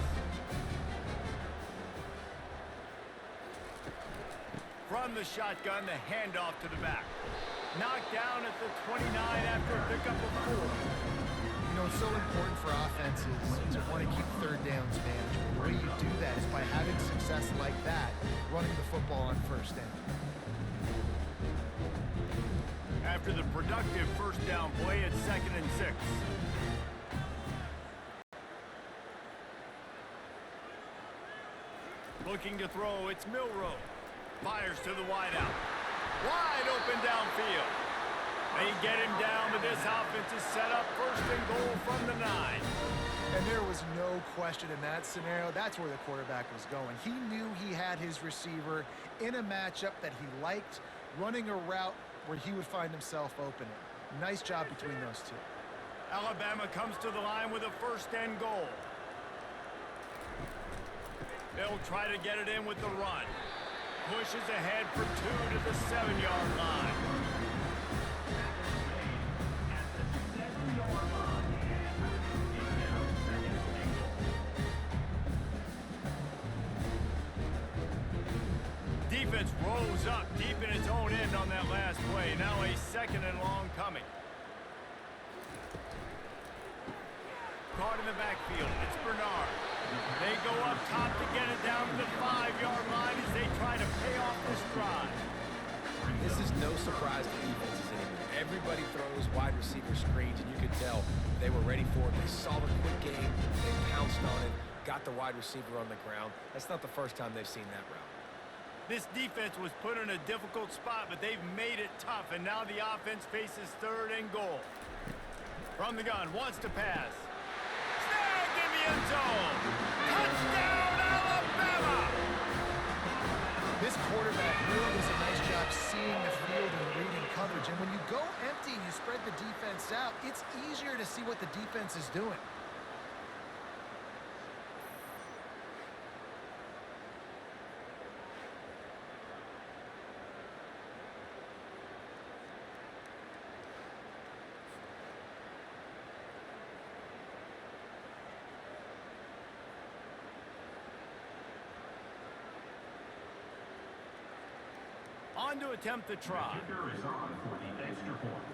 From the shotgun, the handoff to the back. Knocked down at the 29 after a pickup of 4. You know, it's so important for offenses to want to keep third downs manageable. The way you do that is by having success like that, running the football on first down. After the productive first down play, it's second and 6. Looking to throw, it's Milroe. Fires to the wideout. Wide open downfield. They get him down, but this offense is set up first and goal from the 9. And there was no question in that scenario. That's where the quarterback was going. He knew he had his receiver in a matchup that he liked, running a route where he would find himself open. Nice job between those two. Alabama comes to the line with a first and goal. They'll try to get it in with the run. Pushes ahead for 2 to the 7-yard line. goes up deep in his own end on that last play. Now a second and long coming. Caught in the backfield. It's Bernard. They go up top to get it down to the 5-yard line as they try to pay off this drive. This is no surprise to defenses anymore. Everybody throws wide receiver screens, and you could tell they were ready for it. They saw the quick game. They pounced on it, got the wide receiver on the ground. That's not the first time they've seen that route. This defense was put in a difficult spot, but they've made it tough, and now the offense faces 3rd and goal. From the gun, wants to pass. Snagged in the end zone. Touchdown, Alabama! This quarterback really does a nice job seeing the field and reading coverage. And when you go empty and you spread the defense out, it's easier to see what the defense is doing. On to attempt the try. Kicker is on for the extra point.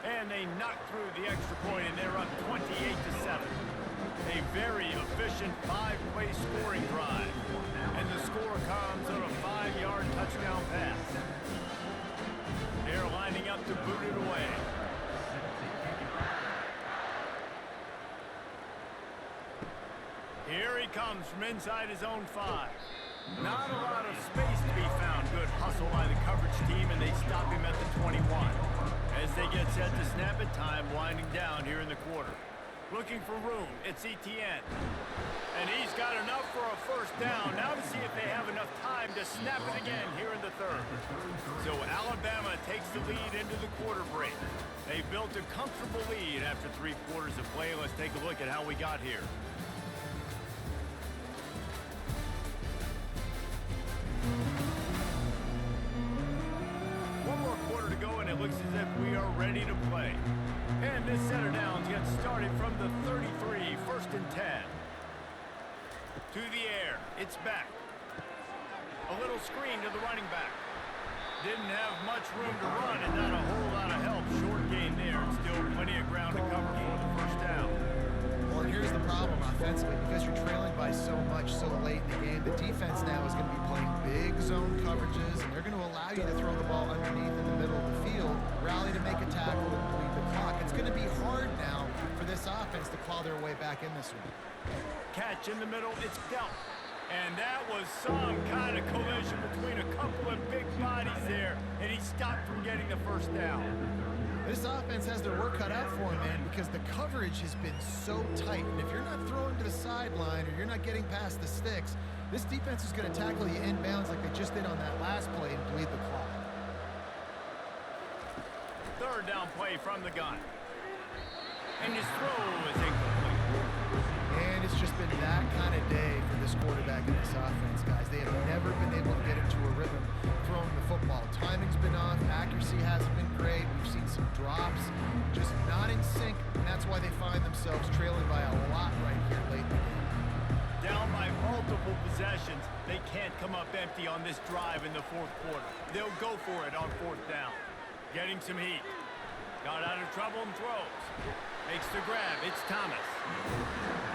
And they knock through the extra point, and they're up 28-7. A very efficient 5-play scoring drive. And the score comes on a 5-yard touchdown pass. They're lining up to boot it away. Here he comes from inside his own 5. Not a lot of space to be found. Good hustle by the coverage team, and they stop him at the 21. As they get set to snap it, time winding down here in the quarter. Looking for room, it's Etienne. And he's got enough for a first down. Now to see if they have enough time to snap it again here in the 3rd. So Alabama takes the lead into the quarter break. They built a comfortable lead after 3 quarters of play. Let's take a look at how we got here. One more quarter to go, and it looks as if we are ready to play. And this center downs gets started from the 33, 1st and 10. To the air, it's back. A little screen to the running back. Didn't have much room to run and not a whole lot of help. Short gain there, and still plenty of ground to cover for the first down. Well, and here's the problem offensively. Because you're trailing by so much so late in the game, the defense now is going to be playing big zone coverages, and they're going to allow you to throw the ball underneath in the middle of the field, rally to make a tackle, and bleed the clock. It's going to be hard now for this offense to claw their way back in this one. Catch in the middle, it's dealt. And that was some kind of collision between a couple of big bodies there, and he stopped from getting the first down. This offense has their work cut out for him, man, because the coverage has been so tight. And if you're not throwing to the sideline or you're not getting past the sticks, this defense is going to tackle you inbounds like they just did on that last play and bleed the clock. 3rd down play from the gun. And his throw is incomplete. And it's just been that kind of day for this quarterback and this offense, guys. They have never been able to get into a rhythm throwing the football. Timing's been off. Accuracy hasn't been great. We've seen some drops. Just not in sync, and that's why they find themselves trailing by a lot right here late in the game. Down by multiple possessions, they can't come up empty on this drive in the 4th quarter. They'll go for it on 4th down. Getting some heat. Got out of trouble and throws. Makes the grab. It's Thomas.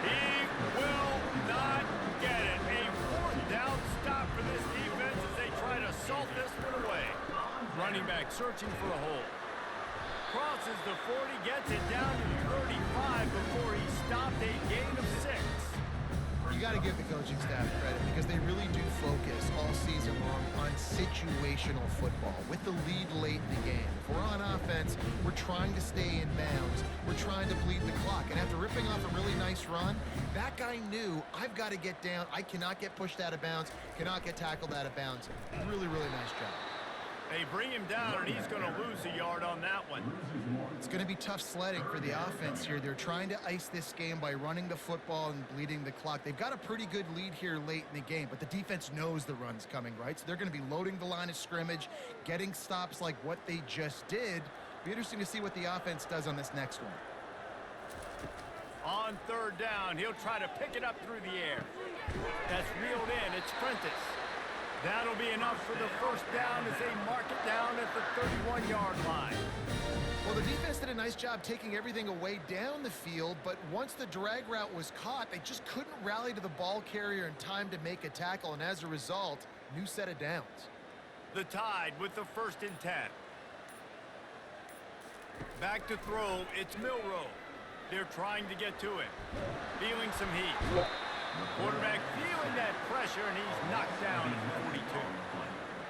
He will not get it. A 4th down stop for this defense as they try to salt this one away. Running back searching for a hole. Crosses the 40, gets it down to 35 before he stopped. A gain of 6. You got to give the coaching staff credit because they really do focus all season long on situational football with the lead late in the game. If we're on offense, we're trying to stay in bounds. We're trying to bleed the clock. And after ripping off a really nice run, that guy knew, I've got to get down. I cannot get pushed out of bounds, cannot get tackled out of bounds. Really, really nice job. They bring him down, and he's going to lose a yard on that one. It's going to be tough sledding for the offense here. They're trying to ice this game by running the football and bleeding the clock. They've got a pretty good lead here late in the game, but the defense knows the run's coming, right? So they're going to be loading the line of scrimmage, getting stops like what they just did. Be interesting to see what the offense does on this next one. On 3rd down, he'll try to pick it up through the air. That's reeled in. It's Prentice. That'll be enough for the first down as they mark it down at the 31-yard line. Well, the defense did a nice job taking everything away down the field, but once the drag route was caught, they just couldn't rally to the ball carrier in time to make a tackle, and as a result, new set of downs. The Tide with the 1st and 10. Back to throw, it's Milroe. They're trying to get to him. Feeling some heat. Quarterback feeling that pressure, and he's knocked down at 42.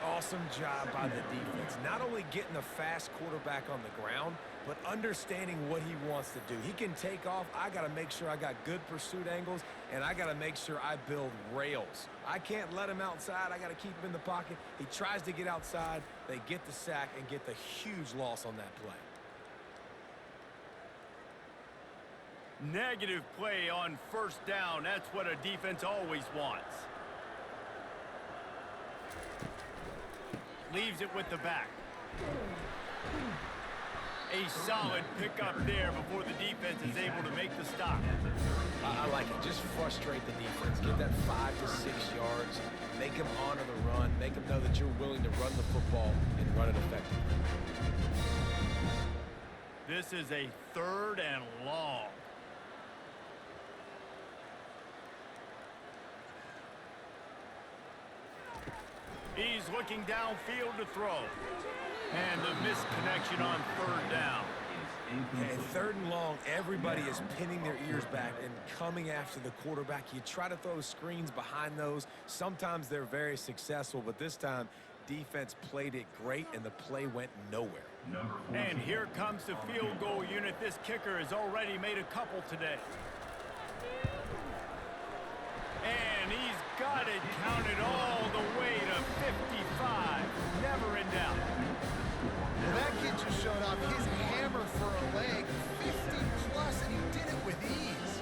Awesome job by the defense. Not only getting a fast quarterback on the ground, but understanding what he wants to do. He can take off. I got to make sure I got good pursuit angles, and I got to make sure I build rails. I can't let him outside. I got to keep him in the pocket. He tries to get outside. They get the sack and get the huge loss on that play. Negative play on 1st down. That's what a defense always wants. Leaves it with the back. A solid pickup there before the defense is able to make the stop. I like it. Just frustrate the defense. Get that 5 to 6 yards. Make them honor the run. Make them know that you're willing to run the football and run it effectively. This is a 3rd and long. He's looking downfield to throw. And the misconnection on 3rd down. And 3rd and long, everybody is pinning their ears back and coming after the quarterback. You try to throw screens behind those. Sometimes they're very successful, but this time, defense played it great, and the play went nowhere. And here comes the field goal unit. This kicker has already made a couple today. And he's got it counted all the way to 55. Never in doubt. Well, that kid just showed off his hammer for a leg, 50 plus, and he did it with ease.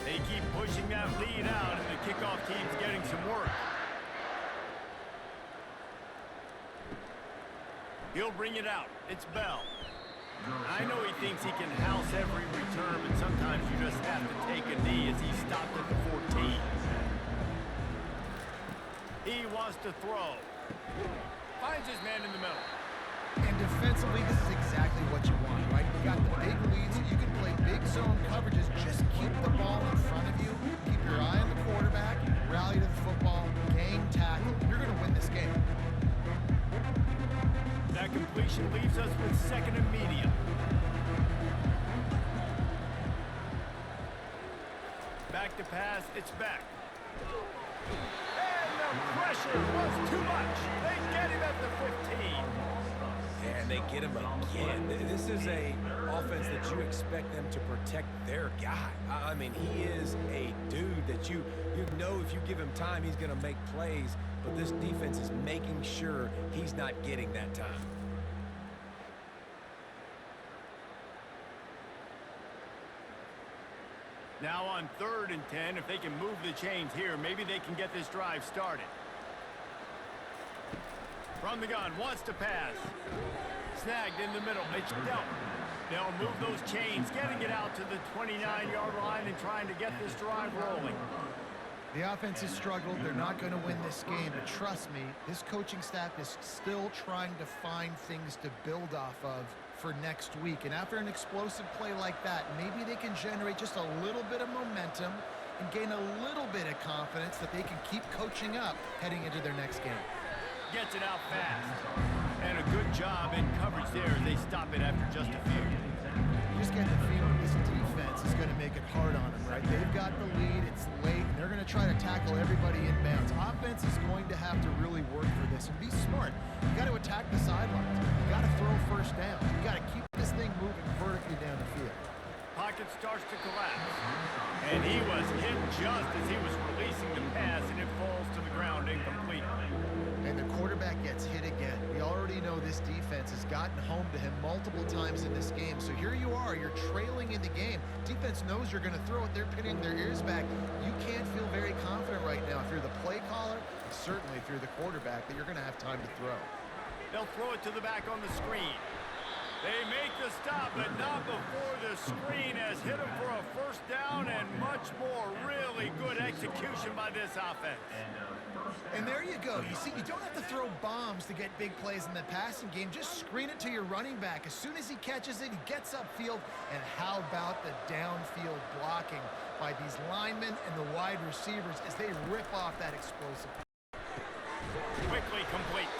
They keep pushing that lead out, and the kickoff team's getting some work. He'll bring it out. It's Bell. I know he thinks he can house every return, but sometimes you just have to take a knee as he stopped at the 14. He wants to throw. Finds his man in the middle. And defensively, this is exactly what you want, right? You got the big leads. You can play big zone coverages. Just keep the ball in front of you. Keep your eye on the quarterback. Rally to the football. Gang tackle. You're going to win this game. That completion leaves us with 2nd and medium. Back to pass, it's back. And the pressure was too much. They get him at the 15. And they get him again. This is a offense that you expect them to protect their guy. I mean, he is a dude that you know if you give him time, he's going to make plays. But this defense is making sure he's not getting that time. Now on 3rd and 10, if they can move the chains here, maybe they can get this drive started. From the gun, wants to pass. Snagged in the middle. It's dealt. They'll move those chains, getting it out to the 29-yard line and trying to get this drive rolling. The offense has struggled. They're not going to win this game, but trust me, this coaching staff is still trying to find things to build off of for next week. And after an explosive play like that, maybe they can generate just a little bit of momentum and gain a little bit of confidence that they can keep coaching up heading into their next game. Gets it out fast. And a good job in coverage there as they stop it after just a few. You just get the feeling this defense is going to make it hard on them, right? They've got the lead. It's late. And they're going to try to tackle everybody inbounds. Offense is going to have to really work for this and be smart. You got to attack the sidelines. You got to throw 1st down. You got to keep this thing moving vertically down the field. Pocket starts to collapse. And he was hit just as he was releasing the pass, and it falls to the ground incomplete. And the quarterback gets hit again. We already know this defense has gotten home to him multiple times in this game. So here you are, you're trailing in the game. Defense knows you're going to throw it. They're pinning their ears back. You can't feel very confident right now if you're the play caller, and certainly if you're the quarterback, that you're going to have time to throw. They'll throw it to the back on the screen. They make the stop, but not before the screen has hit them for a first down and much more. Really good execution by this offense. And there you go. You see, you don't have to throw bombs to get big plays in the passing game. Just screen it to your running back. As soon as he catches it, he gets upfield. And how about the downfield blocking by these linemen and the wide receivers as they rip off that explosive. Quickly complete.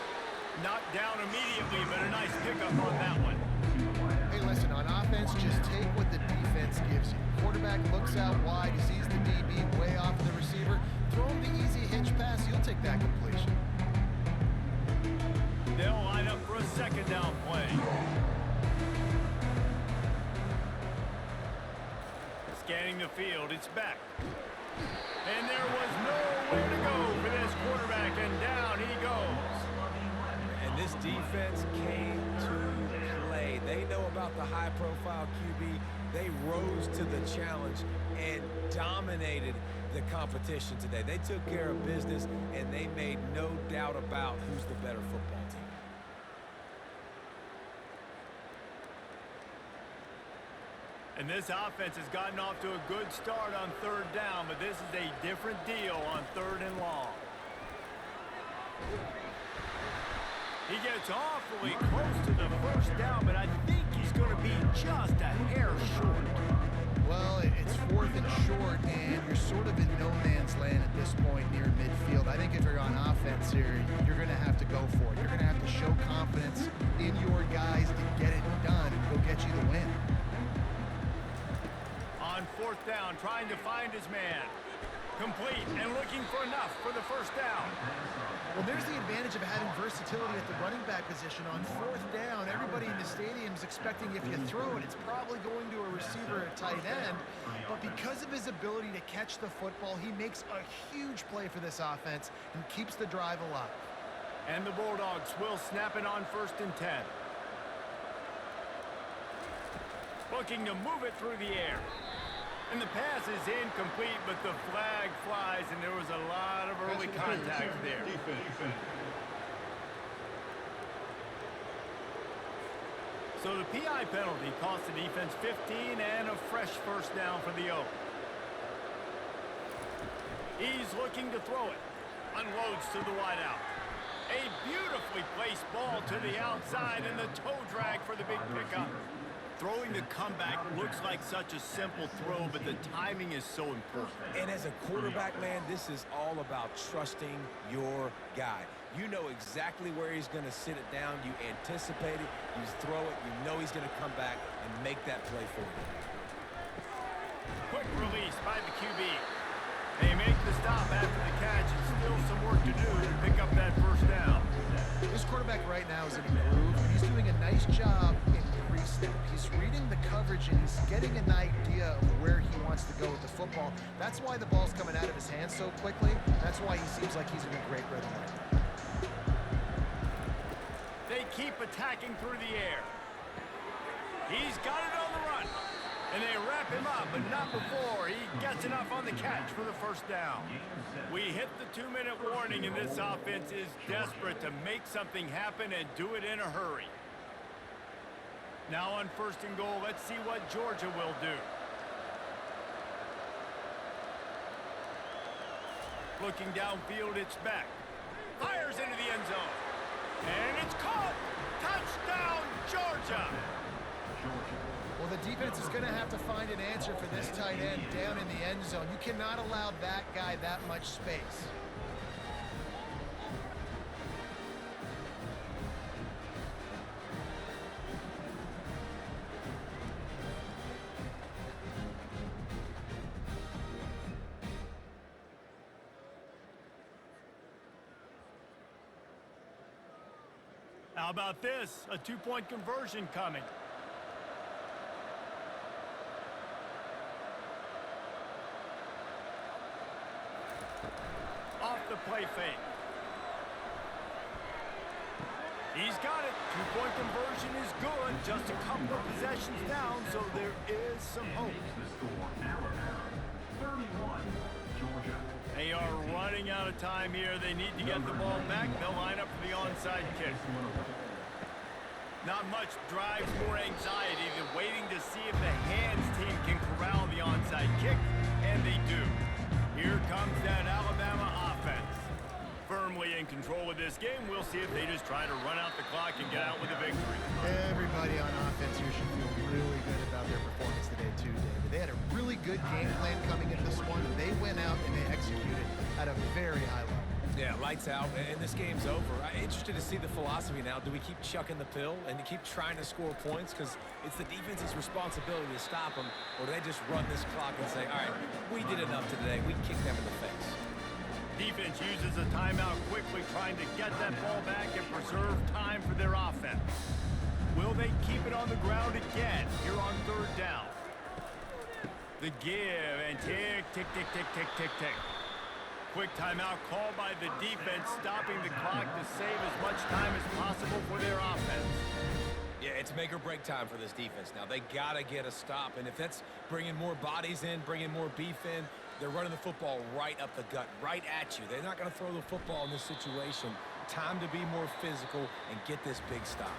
Knocked down immediately, but a nice pickup on that one. Hey, listen, on offense, just take what the defense gives you. Quarterback looks out wide, he sees the DB way off the receiver. Throw him the easy hitch pass, you'll take that completion. They'll line up for a second down play. Scanning the field, it's back. And there was nowhere to go for this quarterback, and down he goes. And this defense came to play. They know about the high-profile QB. They rose to the challenge and dominated the competition today. They took care of business, and they made no doubt about who's the better football team. And this offense has gotten off to a good start on third down, but this is a different deal on third and long. He gets awfully close to the first down, but I think he's going to be just a hair short. Well, it's fourth and short, and you're sort of in no man's land at this point near midfield. I think if you're on offense here, you're going to have to go for it. You're going to have to show confidence in your guys to get it done and go get you the win. On fourth down, trying to find his man. Complete and looking for enough for the first down. Well, there's the advantage of having versatility at the running back position. On fourth down, everybody in the stadium is expecting if you throw it, it's probably going to a receiver or tight end. But because of his ability to catch the football, he makes a huge play for this offense and keeps the drive alive. And the Bulldogs will snap it on first and 10. Looking to move it through the air. And the pass is incomplete, but the flag flies, and there was a lot of early contact there. So the PI penalty cost the defense 15 and a fresh first down for the Oak. He's looking to throw it. Unloads to the wideout. A beautifully placed ball to the outside, and the toe drag for the big pickup. Throwing the comeback looks like such a simple throw, but the timing is so important. And as a quarterback, man, this is all about trusting your guy. You know exactly where he's going to sit it down. You anticipate it. You throw it. You know he's going to come back and make that play for you. Quick release by the QB. They make the stop after the catch, and still some work to do to pick up that first down. This quarterback right now is in a groove. He's doing a nice job in pre-snap. He's reading the coverage, and he's getting an idea of where he wants to go with the football. That's why the ball's coming out of his hands so quickly. That's why he seems like he's in a great rhythm right now. They keep attacking through the air. He's got it on the run. And they wrap him up, but not before he gets enough on the catch for the first down. We hit the 2-minute warning, and this offense is desperate to make something happen and do it in a hurry. Now on first and goal, let's see what Georgia will do. Looking downfield, it's back. Fires into the end zone. And it's caught. Touchdown, Georgia. Well, the defense is going to have to find an answer for this tight end down in the end zone. You cannot allow that guy that much space. How about this? A 2-point conversion coming. Off the play fake. He's got it. 2-point conversion is good. Just a couple of possessions down, so there is some hope. The score, Alabama 31, Georgia. They are running out of time here. They need to get the ball back. They'll line up for the onside kick. Not much drives more anxiety than waiting to see if the hands team can corral the onside kick, and they do. Here comes that Alabama offense. Firmly in control of this game. We'll see if they just try to run out the clock and get out with a victory. Everybody on offense here should feel really good about their performance today, too, David. They had a really good game plan coming in this one. They went out and they executed at a very high level. Yeah, lights out, and this game's over. I'm interested to see the philosophy now. Do we keep chucking the pill and keep trying to score points? Because it's the defense's responsibility to stop them, or do they just run this clock and say, all right, we did enough today. We kicked them in the face. Defense uses a timeout quickly, trying to get that ball back and preserve time for their offense. Will they keep it on the ground again here on third down? The give and tick, tick, tick, tick, tick, tick, tick. Quick timeout called by the defense, stopping the clock to save as much time as possible for their offense. Yeah, it's make or break time for this defense now. They got to get a stop, and if that's bringing more bodies in, bringing more beef in, they're running the football right up the gut, right at you. They're not going to throw the football in this situation. Time to be more physical and get this big stop.